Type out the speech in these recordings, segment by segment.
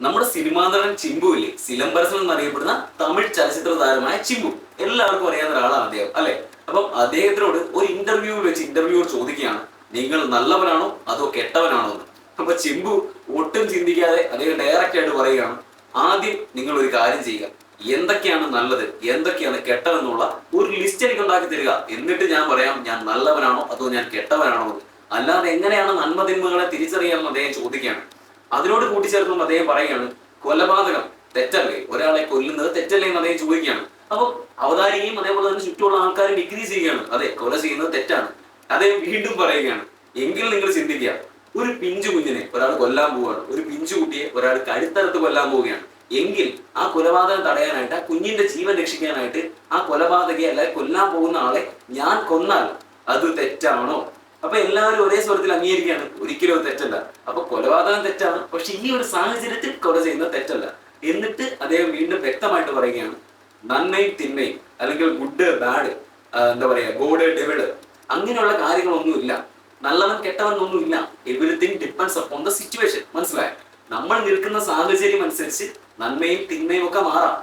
നമ്മുടെ സിനിമാ നടൻ ചിമ്പു ഇല്ലേ, സിലംബരസൻ എന്നറിയപ്പെടുന്ന തമിഴ് ചലച്ചിത്ര താരമായ ചിമ്പു, എല്ലാവർക്കും അറിയാവുന്ന ഒരാളാണ് അദ്ദേഹം അല്ലെ. അപ്പം അദ്ദേഹത്തിനോട് ഒരു ഇന്റർവ്യൂവർ ചോദിക്കുകയാണ്, നിങ്ങൾ നല്ലവനാണോ അതോ കെട്ടവനാണോ എന്ന്. അപ്പൊ ചിമ്പു ഒട്ടും ചിന്തിക്കാതെ അദ്ദേഹം ഡയറക്റ്റ് ആയിട്ട് പറയുകയാണ്, ആദ്യം നിങ്ങൾ ഒരു കാര്യം ചെയ്യുക, എന്തൊക്കെയാണ് നല്ലത് എന്തൊക്കെയാണ് കെട്ടതെന്നുള്ള ഒരു ലിസ്റ്റ് എനിക്ക് ഉണ്ടാക്കി തരിക, എന്നിട്ട് ഞാൻ പറയാം ഞാൻ നല്ലവനാണോ അതോ ഞാൻ കെട്ടവനാണോ എന്ന്. അല്ലാതെ എങ്ങനെയാണ് നന്മ തിന്മകളെ തിരിച്ചറിയാമെന്ന് അദ്ദേഹം ചോദിക്കുകയാണ്. അതിനോട് കൂട്ടിച്ചേർത്തുകൊണ്ട് അദ്ദേഹം പറയുകയാണ്, കൊലപാതകം തെറ്റല്ലേ, ഒരാളെ കൊല്ലുന്നത് തെറ്റല്ലേ എന്ന് അദ്ദേഹം ചോദിക്കുകയാണ്. അപ്പം അവതാരികയും അതേപോലെ തന്നെ ചുറ്റുമുള്ള ആൾക്കാരും ഡിഗ്രി ചെയ്യുകയാണ്, അതെ കൊല ചെയ്യുന്നത് തെറ്റാണ്. അദ്ദേഹം വീണ്ടും പറയുകയാണ്, എങ്കിൽ നിങ്ങൾ ചിന്തിക്കുക, ഒരു പിഞ്ചു കുഞ്ഞിനെ ഒരാൾ കൊല്ലാൻ പോവുകയാണ്, ഒരു പിഞ്ചു കുട്ടിയെ ഒരാൾ കഴുത്തറുത്ത് കൊല്ലാൻ പോവുകയാണ്, എങ്കിൽ ആ കൊലപാതകം തടയാനായിട്ട്, ആ കുഞ്ഞിന്റെ ജീവൻ രക്ഷിക്കാനായിട്ട് ആ കൊലപാതകയെ അല്ലെ കൊല്ലാൻ പോകുന്ന ആളെ ഞാൻ കൊന്നാൽ അത് തെറ്റാണോ? അപ്പൊ എല്ലാവരും ഒരേ സ്വരത്തിൽ അംഗീകരിക്കുകയാണ്, ഒരിക്കലും അത് തെറ്റല്ല. അപ്പൊ കൊലപാതകം തെറ്റാണ്, പക്ഷെ ഈ ഒരു സാഹചര്യത്തിൽ കൊല ചെയ്യുന്നത് തെറ്റല്ല. എന്നിട്ട് അദ്ദേഹം വീണ്ടും വ്യക്തമായിട്ട് പറയുകയാണ്, നന്മയും തിന്മയും അല്ലെങ്കിൽ ഗുഡ് ബാഡ്, എന്താ പറയാ ഗോഡ് ഡെവിഡ്, അങ്ങനെയുള്ള കാര്യങ്ങളൊന്നുമില്ല, നല്ലവൻ കെട്ടവൻ ഒന്നുമില്ല. Everything depends upon the situation. മനസ്സിലായോ? നമ്മൾ നിൽക്കുന്ന സാഹചര്യം അനുസരിച്ച് നന്മയും തിന്മയും ഒക്കെ മാറാം.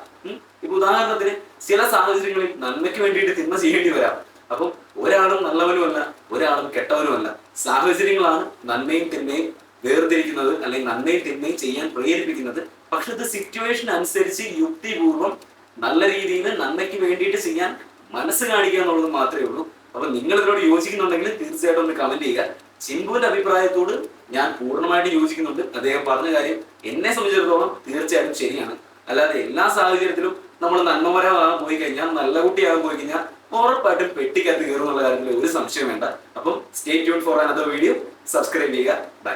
ഇപ്പൊ ഉദാഹരണത്തിന് ചില സാഹചര്യങ്ങളിൽ നന്മയ്ക്ക് വേണ്ടിയിട്ട് തിന്മ ചെയ്യേണ്ടി വരാം. അപ്പം ഒരാളും നല്ലവനുമല്ല, ഒരാളും കെട്ടവനുമല്ല. സാഹചര്യങ്ങളാണ് നന്മയും തിന്മയും വേർതിരിക്കുന്നത്, അല്ലെങ്കിൽ നന്മയും തിന്മയും ചെയ്യാൻ പ്രേരിപ്പിക്കുന്നത്. പക്ഷെ ഇത് സിറ്റുവേഷൻ അനുസരിച്ച് യുക്തിപൂർവം നല്ല രീതിയിൽ നന്മയ്ക്ക് വേണ്ടിയിട്ട് ചെയ്യാൻ മനസ്സ് കാണിക്കുക എന്നുള്ളത് മാത്രമേ ഉള്ളൂ. അപ്പൊ നിങ്ങൾ ഇതിനോട് യോജിക്കുന്നുണ്ടെങ്കിൽ തീർച്ചയായിട്ടും ഒന്ന് കമന്റ് ചെയ്യുക. ചിമ്പുവിന്റെ അഭിപ്രായത്തോട് ഞാൻ പൂർണ്ണമായിട്ട് യോജിക്കുന്നുണ്ട്. അദ്ദേഹം പറഞ്ഞ കാര്യം എന്നെ സംബന്ധിച്ചിടത്തോളം തീർച്ചയായിട്ടും ശരിയാണ്. അല്ലാതെ എല്ലാ സാഹചര്യത്തിലും നമ്മൾ നന്മപരമാകാൻ പോയി കഴിഞ്ഞാൽ, നല്ല കുട്ടിയാകാൻ പോയി കഴിഞ്ഞാൽ ഉറപ്പായിട്ടും പെട്ടിക്കകത്ത് കയറും എന്നുള്ള കാര്യത്തിൽ ഒരു സംശയം വേണ്ട. അപ്പം stay tune for another video. Subscribe ചെയ്യുക. ബൈ.